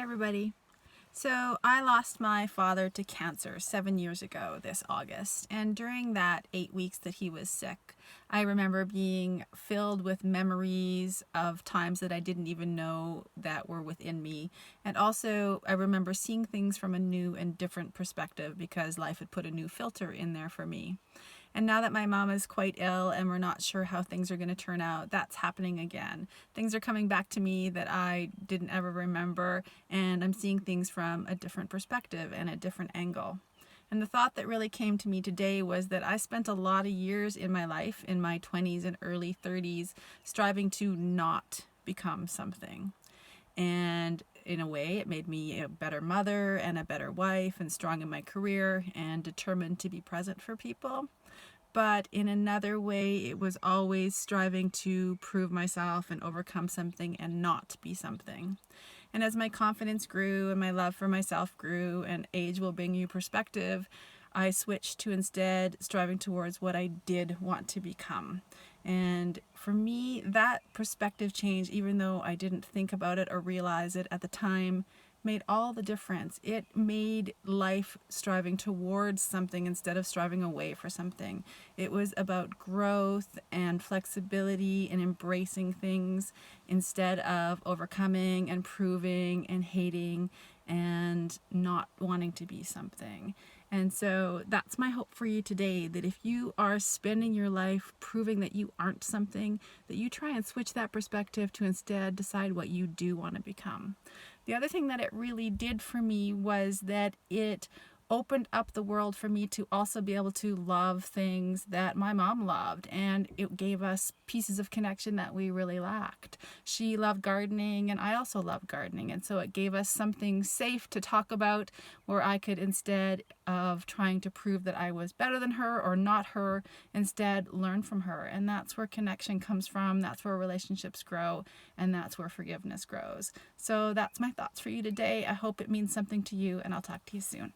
everybody. So I lost my father to cancer 7 years ago this August, and during that 8 weeks that he was sick, I remember being filled with memories of times that I didn't even know that were within me. And also I remember seeing things from a new and different perspective because life had put a new filter in there for me. And now that my mom is quite ill and we're not sure how things are going to turn out, that's happening again. Things are coming back to me that I didn't ever remember, and I'm seeing things from a different perspective and a different angle. And the thought that really came to me today was that I spent a lot of years in my life, in my 20s and early 30s, striving to not become something. And in a way, it made me a better mother and a better wife and strong in my career and determined to be present for people. But in another way, it was always striving to prove myself and overcome something and not be something. And as my confidence grew and my love for myself grew, and age will bring you perspective, I switched to instead striving towards what I did want to become. And for me, that perspective change, even though I didn't think about it or realize it at the time, made all the difference. It made life striving towards something instead of striving away for something. It was about growth and flexibility and embracing things instead of overcoming and proving and hating and not wanting to be something. And so that's my hope for you today, that if you are spending your life proving that you aren't something, that you try and switch that perspective to instead decide what you do want to become. The other thing that it really did for me was that it opened up the world for me to also be able to love things that my mom loved, and it gave us pieces of connection that we really lacked. She loved gardening and I also loved gardening, and so it gave us something safe to talk about where I could, instead of trying to prove that I was better than her or not her, instead learn from her. And that's where connection comes from, that's where relationships grow, and that's where forgiveness grows. So that's my thoughts for you today. I hope it means something to you, and I'll talk to you soon.